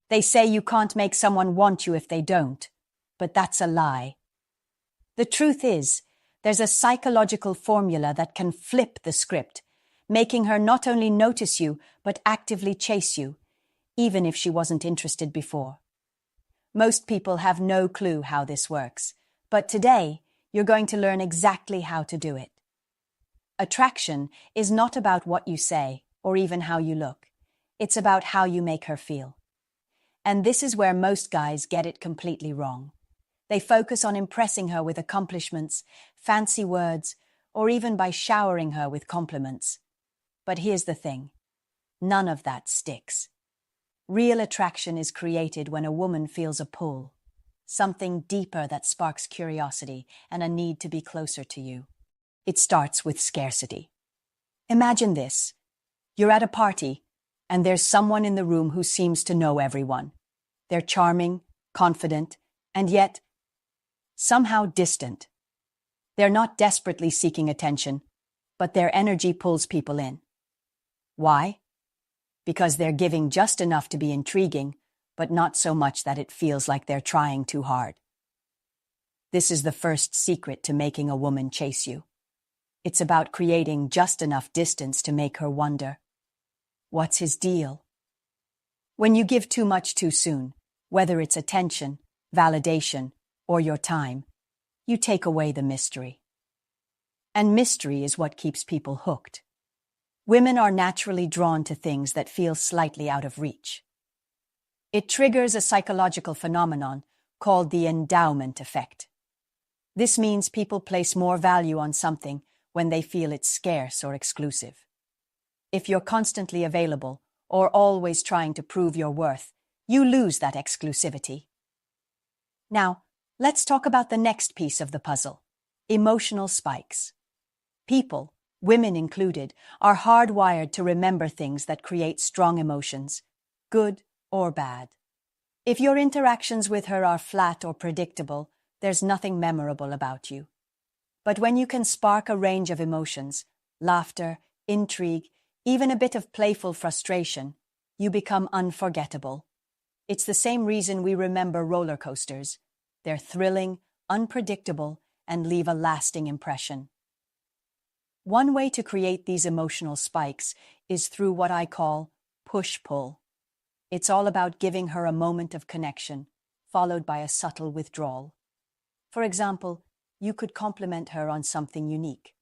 They say you can't make someone want you if they don't, but that's a lie. The truth is, there's a psychological formula that can flip the script, making her not only notice you, but actively chase you, even if she wasn't interested before. Most people have no clue how this works, but today you're going to learn exactly how to do it. Attraction is not about what you say or even how you look. It's about how you make her feel. And this is where most guys get it completely wrong. They focus on impressing her with accomplishments, fancy words, or even by showering her with compliments. But here's the thing. None of that sticks. Real attraction is created when a woman feels a pull, something deeper that sparks curiosity and a need to be closer to you. It starts with scarcity. Imagine this. You're at a party, and there's someone in the room who seems to know everyone. They're charming, confident, and yet somehow distant. They're not desperately seeking attention, but their energy pulls people in. Why? Because they're giving just enough to be intriguing, but not so much that it feels like they're trying too hard. This is the first secret to making a woman chase you. It's about creating just enough distance to make her wonder, what's his deal? When you give too much too soon, whether it's attention, validation, or your time, you take away the mystery. And mystery is what keeps people hooked. Women are naturally drawn to things that feel slightly out of reach. It triggers a psychological phenomenon called the endowment effect. This means people place more value on something when they feel it's scarce or exclusive. If you're constantly available or always trying to prove your worth, you lose that exclusivity. Now, let's talk about the next piece of the puzzle: emotional spikes. People, women included, are hardwired to remember things that create strong emotions, good or bad. If your interactions with her are flat or predictable, there's nothing memorable about you. But when you can spark a range of emotions, laughter, intrigue, even a bit of playful frustration, you become unforgettable. It's the same reason we remember roller coasters. They're thrilling, unpredictable, and leave a lasting impression. One way to create these emotional spikes is through what I call push-pull. It's all about giving her a moment of connection, followed by a subtle withdrawal. For example, you could compliment her on something unique,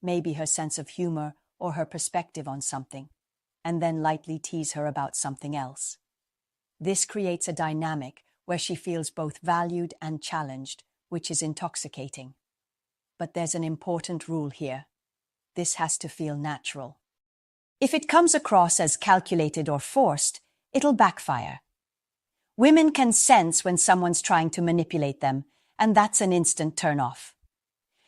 maybe her sense of humor or her perspective on something, and then lightly tease her about something else. This creates a dynamic where she feels both valued and challenged, which is intoxicating. But there's an important rule here. This has to feel natural. If it comes across as calculated or forced, it'll backfire. Women can sense when someone's trying to manipulate them, and that's an instant turn-off.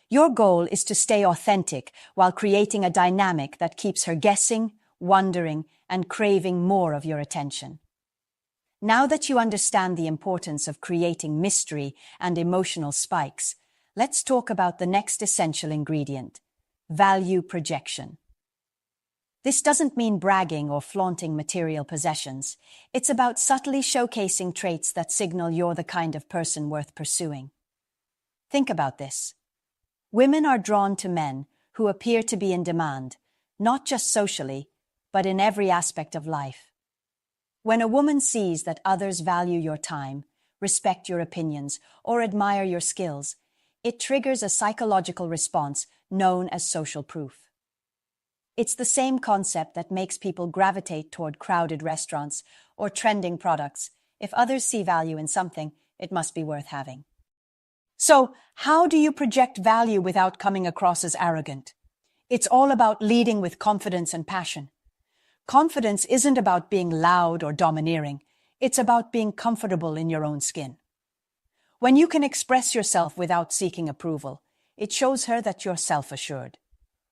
Your goal is to stay authentic while creating a dynamic that keeps her guessing, wondering, and craving more of your attention. Now that you understand the importance of creating mystery and emotional spikes, let's talk about the next essential ingredient: value projection. This doesn't mean bragging or flaunting material possessions. It's about subtly showcasing traits that signal you're the kind of person worth pursuing. Think about this. Women are drawn to men who appear to be in demand, not just socially, but in every aspect of life. When a woman sees that others value your time, respect your opinions, or admire your skills, it triggers a psychological response known as social proof. It's the same concept that makes people gravitate toward crowded restaurants or trending products. If others see value in something, it must be worth having. So, how do you project value without coming across as arrogant? It's all about leading with confidence and passion. Confidence isn't about being loud or domineering. It's about being comfortable in your own skin. When you can express yourself without seeking approval, it shows her that you're self-assured.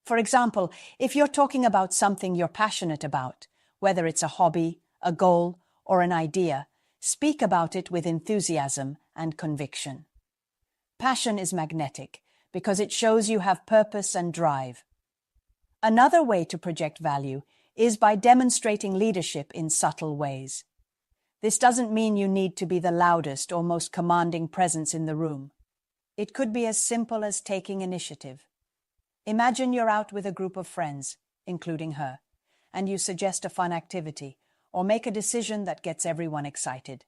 For example, if you're talking about something you're passionate about, whether it's a hobby, a goal, or an idea, speak about it with enthusiasm and conviction. Passion is magnetic because it shows you have purpose and drive. Another way to project value is by demonstrating leadership in subtle ways. This doesn't mean you need to be the loudest or most commanding presence in the room. It could be as simple as taking initiative. Imagine you're out with a group of friends, including her, and you suggest a fun activity or make a decision that gets everyone excited.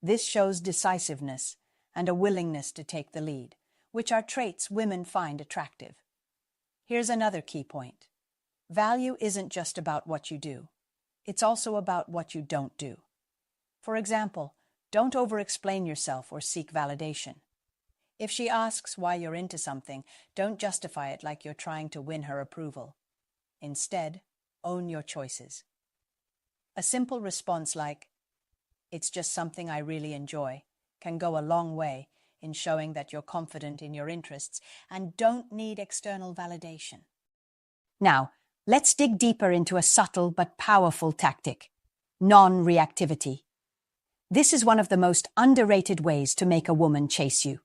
This shows decisiveness and a willingness to take the lead, which are traits women find attractive. Here's another key point. Value isn't just about what you do. It's also about what you don't do. For example, don't over-explain yourself or seek validation. If she asks why you're into something, don't justify it like you're trying to win her approval. Instead, own your choices. A simple response like, "It's just something I really enjoy," can go a long way in showing that you're confident in your interests and don't need external validation. Now, let's dig deeper into a subtle but powerful tactic: non-reactivity. This is one of the most underrated ways to make a woman chase you.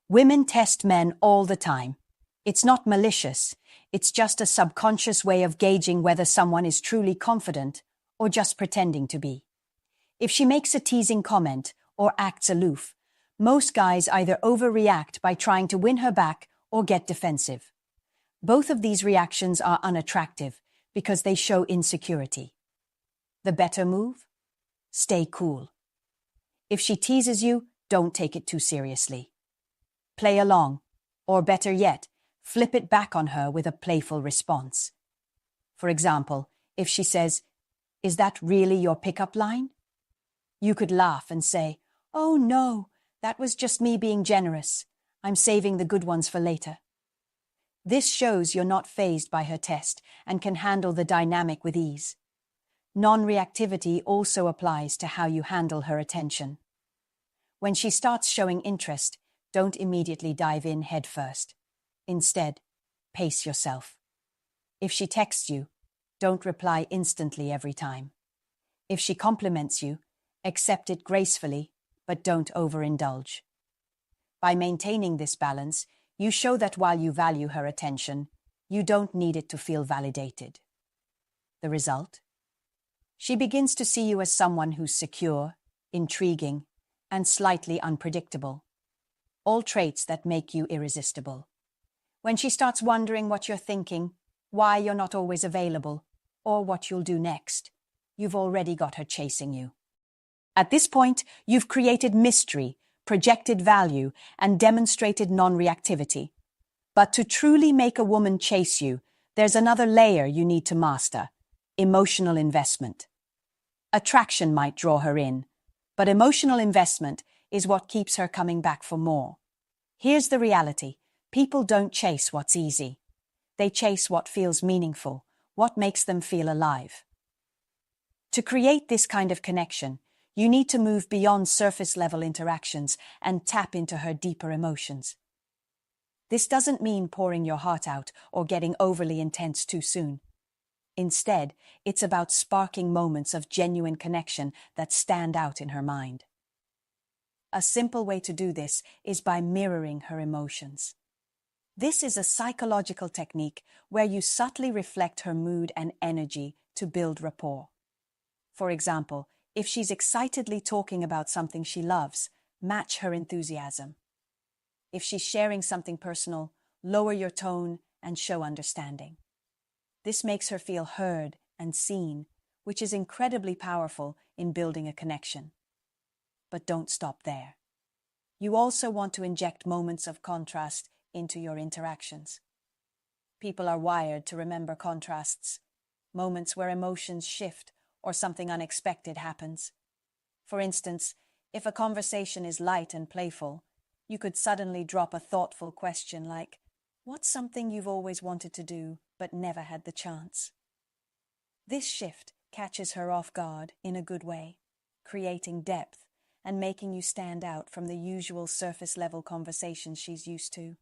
Women test men all the time. It's not malicious, it's just a subconscious way of gauging whether someone is truly confident or just pretending to be. If she makes a teasing comment or acts aloof, most guys either overreact by trying to win her back or get defensive. Both of these reactions are unattractive because they show insecurity. The better move? Stay cool. If she teases you, don't take it too seriously. Play along, or better yet, flip it back on her with a playful response. For example, if she says, "Is that really your pickup line?" You could laugh and say, "Oh no, that was just me being generous. I'm saving the good ones for later." This shows you're not fazed by her test and can handle the dynamic with ease. Non-reactivity also applies to how you handle her attention. When she starts showing interest, don't immediately dive in head first. Instead, pace yourself. If she texts you, don't reply instantly every time. If she compliments you, accept it gracefully, but don't overindulge. By maintaining this balance, you show that while you value her attention, you don't need it to feel validated. The result? She begins to see you as someone who's secure, intriguing, and slightly unpredictable. All traits that make you irresistible. When she starts wondering what you're thinking, why you're not always available, or what you'll do next, you've already got her chasing you. At this point, you've created mystery, projected value, and demonstrated non-reactivity. But to truly make a woman chase you, there's another layer you need to master: emotional investment. Attraction might draw her in, but emotional investment is what keeps her coming back for more. Here's the reality: people don't chase what's easy. They chase what feels meaningful, what makes them feel alive. To create this kind of connection, you need to move beyond surface-level interactions and tap into her deeper emotions. This doesn't mean pouring your heart out or getting overly intense too soon. Instead, it's about sparking moments of genuine connection that stand out in her mind. A simple way to do this is by mirroring her emotions. This is a psychological technique where you subtly reflect her mood and energy to build rapport. For example, if she's excitedly talking about something she loves, match her enthusiasm. If she's sharing something personal, lower your tone and show understanding. This makes her feel heard and seen, which is incredibly powerful in building a connection. But don't stop there. You also want to inject moments of contrast into your interactions. People are wired to remember contrasts, moments where emotions shift or something unexpected happens. For instance, if a conversation is light and playful, you could suddenly drop a thoughtful question like, "What's something you've always wanted to do but never had the chance?" This shift catches her off guard in a good way, creating depth and making you stand out from the usual surface-level conversations she's used to.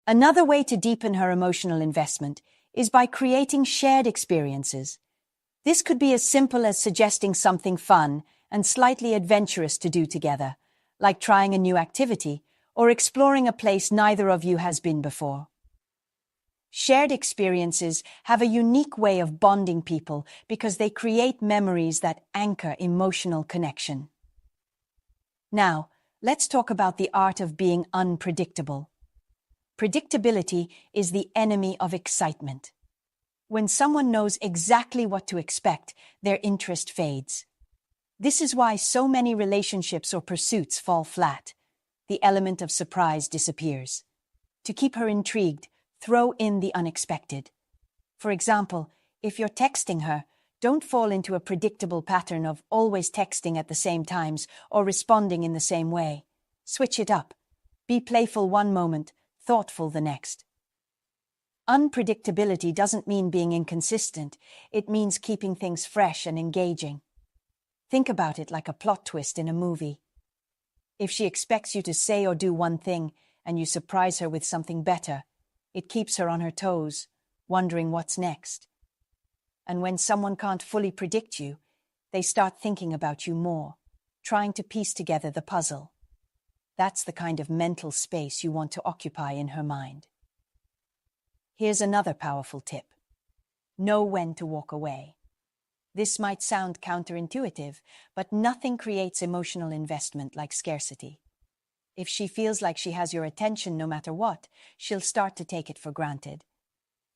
Another way to deepen her emotional investment is by creating shared experiences. This could be as simple as suggesting something fun and slightly adventurous to do together, like trying a new activity or exploring a place neither of you has been before. Shared experiences have a unique way of bonding people because they create memories that anchor emotional connection. Now, let's talk about the art of being unpredictable. Predictability is the enemy of excitement. When someone knows exactly what to expect, their interest fades. This is why so many relationships or pursuits fall flat. The element of surprise disappears. To keep her intrigued, throw in the unexpected. For example, if you're texting her, don't fall into a predictable pattern of always texting at the same times or responding in the same way. Switch it up. Be playful one moment, thoughtful the next. Unpredictability doesn't mean being inconsistent. It means keeping things fresh and engaging. Think about it like a plot twist in a movie. If she expects you to say or do one thing and you surprise her with something better, it keeps her on her toes, wondering what's next. And when someone can't fully predict you, they start thinking about you more, trying to piece together the puzzle. That's the kind of mental space you want to occupy in her mind. Here's another powerful tip. Know when to walk away. This might sound counterintuitive, but nothing creates emotional investment like scarcity. If she feels like she has your attention no matter what, she'll start to take it for granted.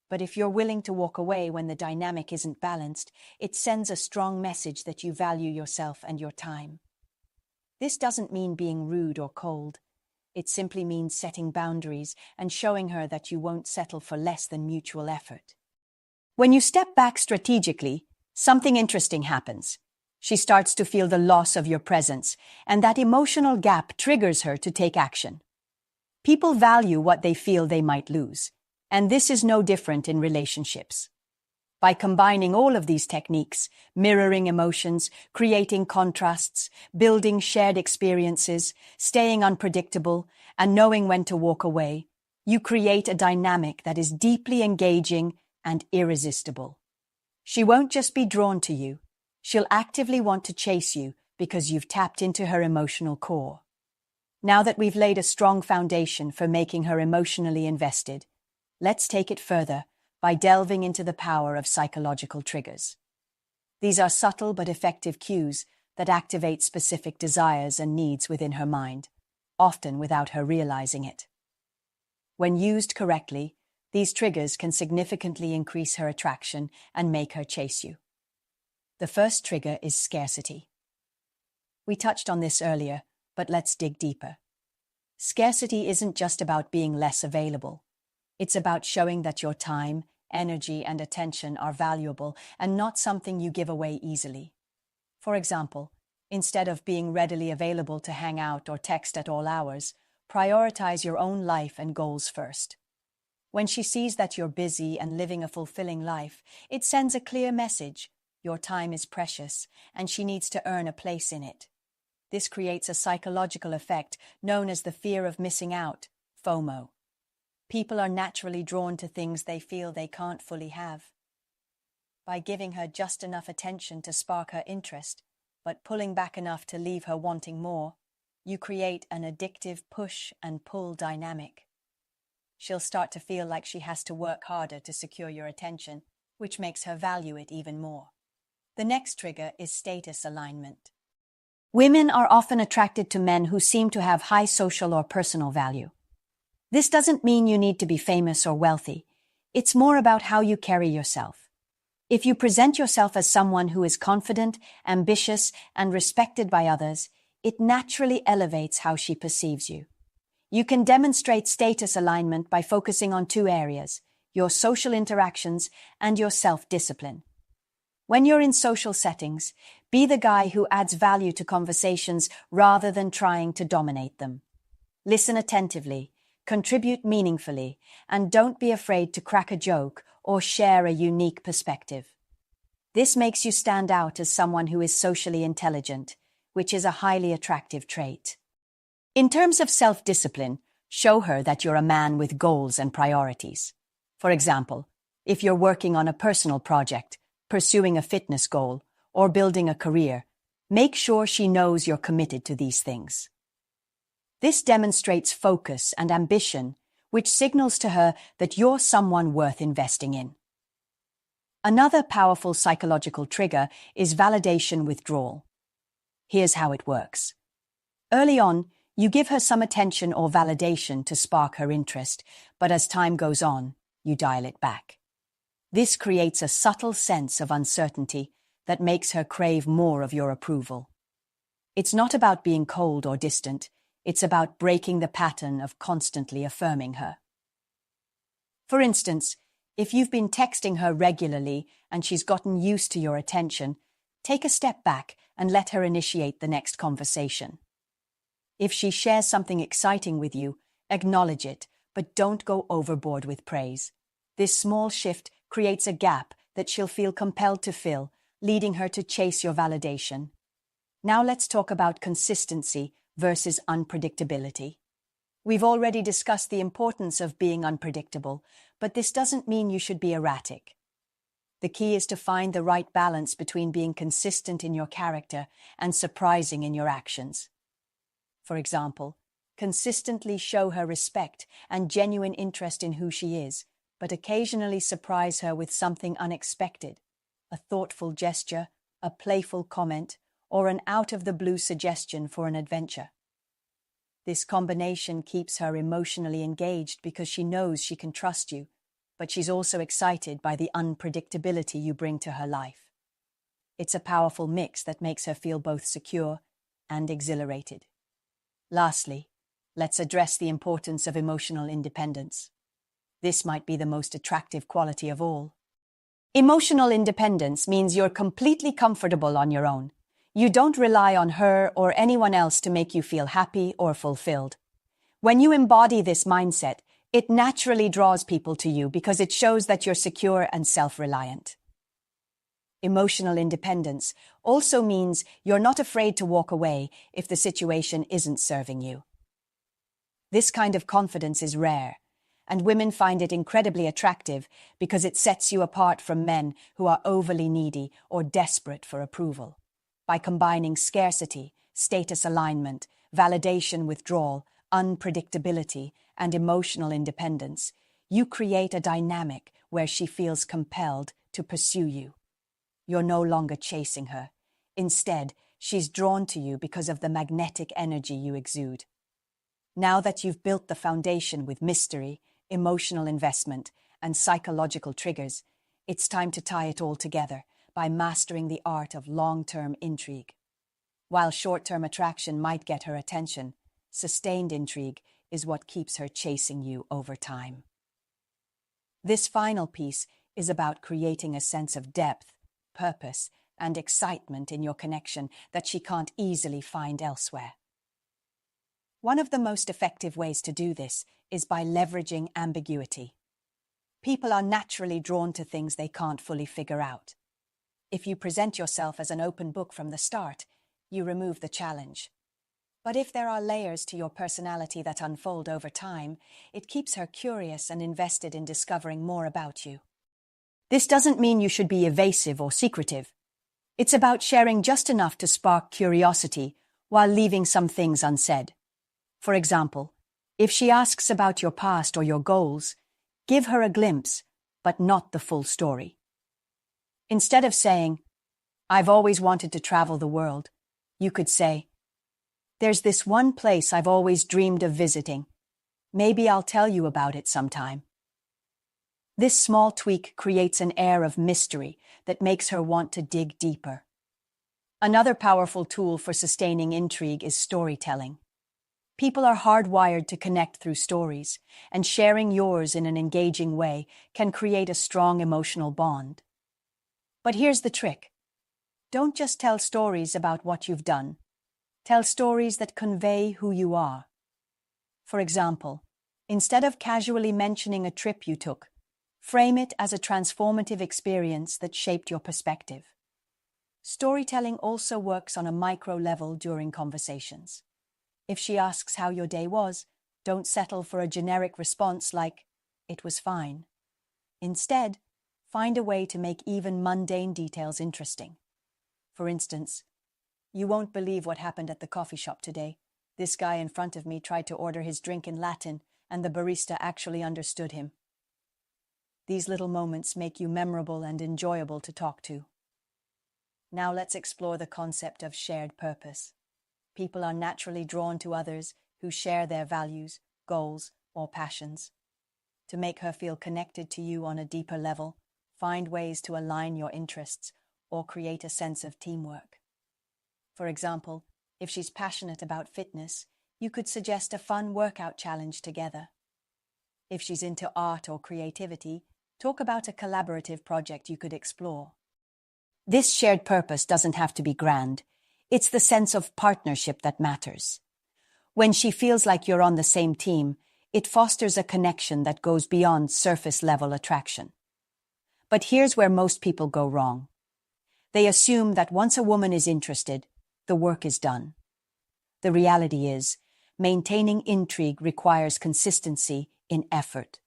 But if you're willing to walk away when the dynamic isn't balanced, it sends a strong message that you value yourself and your time. This doesn't mean being rude or cold. It simply means setting boundaries and showing her that you won't settle for less than mutual effort. When you step back strategically, something interesting happens. She starts to feel the loss of your presence, and that emotional gap triggers her to take action. People value what they feel they might lose, and this is no different in relationships. By combining all of these techniques, mirroring emotions, creating contrasts, building shared experiences, staying unpredictable, and knowing when to walk away, you create a dynamic that is deeply engaging and irresistible. She won't just be drawn to you. She'll actively want to chase you because you've tapped into her emotional core. Now that we've laid a strong foundation for making her emotionally invested, let's take it further by delving into the power of psychological triggers. These are subtle but effective cues that activate specific desires and needs within her mind, often without her realizing it. When used correctly, these triggers can significantly increase her attraction and make her chase you. The first trigger is scarcity. We touched on this earlier, but let's dig deeper. Scarcity isn't just about being less available. It's about showing that your time, energy, and attention are valuable and not something you give away easily. For example, instead of being readily available to hang out or text at all hours, prioritize your own life and goals first. When she sees that you're busy and living a fulfilling life, it sends a clear message. Your time is precious, and she needs to earn a place in it. This creates a psychological effect known as the fear of missing out, FOMO. People are naturally drawn to things they feel they can't fully have. By giving her just enough attention to spark her interest, but pulling back enough to leave her wanting more, you create an addictive push and pull dynamic. She'll start to feel like she has to work harder to secure your attention, which makes her value it even more. The next trigger is status alignment. Women are often attracted to men who seem to have high social or personal value. This doesn't mean you need to be famous or wealthy. It's more about how you carry yourself. If you present yourself as someone who is confident, ambitious, and respected by others, it naturally elevates how she perceives you. You can demonstrate status alignment by focusing on two areas: your social interactions and your self-discipline. When you're in social settings, be the guy who adds value to conversations rather than trying to dominate them. Listen attentively, contribute meaningfully, and don't be afraid to crack a joke or share a unique perspective. This makes you stand out as someone who is socially intelligent, which is a highly attractive trait. In terms of self-discipline, show her that you're a man with goals and priorities. For example, if you're working on a personal project, pursuing a fitness goal, or building a career, make sure she knows you're committed to these things. This demonstrates focus and ambition, which signals to her that you're someone worth investing in. Another powerful psychological trigger is validation withdrawal. Here's how it works. Early on, you give her some attention or validation to spark her interest, but as time goes on, you dial it back. This creates a subtle sense of uncertainty that makes her crave more of your approval. It's not about being cold or distant, it's about breaking the pattern of constantly affirming her. For instance, if you've been texting her regularly and she's gotten used to your attention, take a step back and let her initiate the next conversation. If she shares something exciting with you, acknowledge it, but don't go overboard with praise. This small shift creates a gap that she'll feel compelled to fill, leading her to chase your validation. Now let's talk about consistency versus unpredictability. We've already discussed the importance of being unpredictable, but this doesn't mean you should be erratic. The key is to find the right balance between being consistent in your character and surprising in your actions. For example, consistently show her respect and genuine interest in who she is, but occasionally surprise her with something unexpected, a thoughtful gesture, a playful comment, or an out-of-the-blue suggestion for an adventure. This combination keeps her emotionally engaged because she knows she can trust you, but she's also excited by the unpredictability you bring to her life. It's a powerful mix that makes her feel both secure and exhilarated. Lastly, let's address the importance of emotional independence. This might be the most attractive quality of all. Emotional independence means you're completely comfortable on your own. You don't rely on her or anyone else to make you feel happy or fulfilled. When you embody this mindset, it naturally draws people to you because it shows that you're secure and self-reliant. Emotional independence also means you're not afraid to walk away if the situation isn't serving you. This kind of confidence is rare, and women find it incredibly attractive because it sets you apart from men who are overly needy or desperate for approval. By combining scarcity, status alignment, validation withdrawal, unpredictability, and emotional independence, you create a dynamic where she feels compelled to pursue you. You're no longer chasing her. Instead, she's drawn to you because of the magnetic energy you exude. Now that you've built the foundation with mystery, emotional investment, and psychological triggers, it's time to tie it all together by mastering the art of long-term intrigue. While short-term attraction might get her attention, sustained intrigue is what keeps her chasing you over time. This final piece is about creating a sense of depth, purpose, and excitement in your connection that she can't easily find elsewhere. One of the most effective ways to do this is by leveraging ambiguity. People are naturally drawn to things they can't fully figure out. If you present yourself as an open book from the start, you remove the challenge. But if there are layers to your personality that unfold over time, it keeps her curious and invested in discovering more about you. This doesn't mean you should be evasive or secretive. It's about sharing just enough to spark curiosity while leaving some things unsaid. For example, if she asks about your past or your goals, give her a glimpse, but not the full story. Instead of saying, "I've always wanted to travel the world," you could say, "There's this one place I've always dreamed of visiting. Maybe I'll tell you about it sometime." This small tweak creates an air of mystery that makes her want to dig deeper. Another powerful tool for sustaining intrigue is storytelling. People are hardwired to connect through stories, and sharing yours in an engaging way can create a strong emotional bond. But here's the trick. Don't just tell stories about what you've done. Tell stories that convey who you are. For example, instead of casually mentioning a trip you took, frame it as a transformative experience that shaped your perspective. Storytelling also works on a micro level during conversations. If she asks how your day was, don't settle for a generic response like, "It was fine." Instead, find a way to make even mundane details interesting. For instance, "You won't believe what happened at the coffee shop today. This guy in front of me tried to order his drink in Latin, and the barista actually understood him. These little moments make you memorable and enjoyable to talk to. Now let's explore the concept of shared purpose. People are naturally drawn to others who share their values, goals, or passions. To make her feel connected to you on a deeper level, find ways to align your interests or create a sense of teamwork. For example, if she's passionate about fitness, you could suggest a fun workout challenge together. If she's into art or creativity, talk about a collaborative project you could explore. This shared purpose doesn't have to be grand. It's the sense of partnership that matters. When she feels like you're on the same team, it fosters a connection that goes beyond surface-level attraction. But here's where most people go wrong. They assume that once a woman is interested, the work is done. The reality is, maintaining intrigue requires consistency in effort.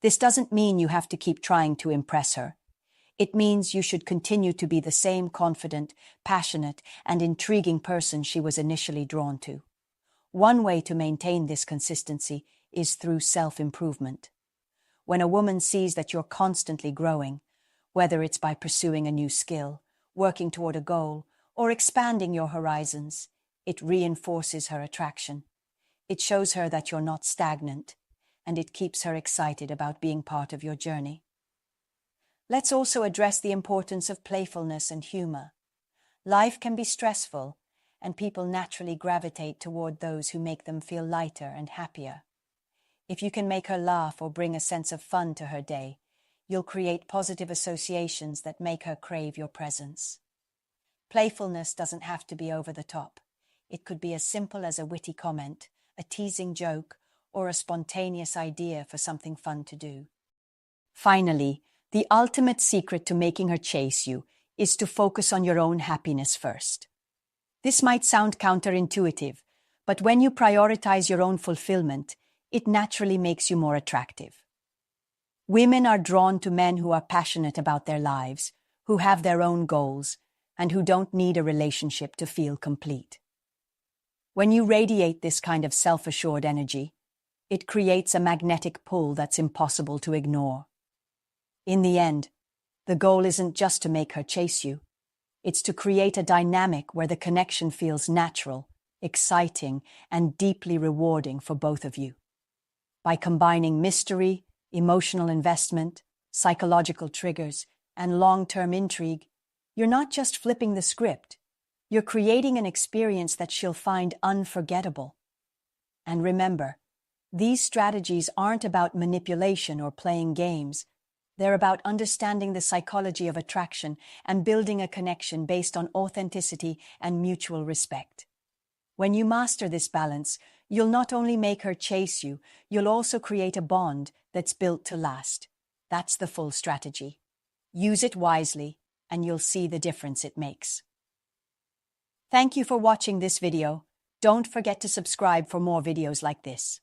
This doesn't mean you have to keep trying to impress her. It means you should continue to be the same confident, passionate, and intriguing person she was initially drawn to. One way to maintain this consistency is through self-improvement. When a woman sees that you're constantly growing, whether it's by pursuing a new skill, working toward a goal, or expanding your horizons, it reinforces her attraction. It shows her that you're not stagnant, and it keeps her excited about being part of your journey. Let's also address the importance of playfulness and humor. Life can be stressful, and people naturally gravitate toward those who make them feel lighter and happier. If you can make her laugh or bring a sense of fun to her day, you'll create positive associations that make her crave your presence. Playfulness doesn't have to be over the top. It could be as simple as a witty comment, a teasing joke, or a spontaneous idea for something fun to do. Finally, the ultimate secret to making her chase you is to focus on your own happiness first. This might sound counterintuitive, but when you prioritize your own fulfillment, it naturally makes you more attractive. Women are drawn to men who are passionate about their lives, who have their own goals, and who don't need a relationship to feel complete. When you radiate this kind of self-assured energy, it creates a magnetic pull that's impossible to ignore. In the end, the goal isn't just to make her chase you. It's to create a dynamic where the connection feels natural, exciting, and deeply rewarding for both of you. By combining mystery, emotional investment, psychological triggers, and long-term intrigue, you're not just flipping the script, you're creating an experience that she'll find unforgettable. And remember, these strategies aren't about manipulation or playing games. They're about understanding the psychology of attraction and building a connection based on authenticity and mutual respect. When you master this balance, you'll not only make her chase you, you'll also create a bond that's built to last. That's the full strategy. Use it wisely, and you'll see the difference it makes. Thank you for watching this video. Don't forget to subscribe for more videos like this.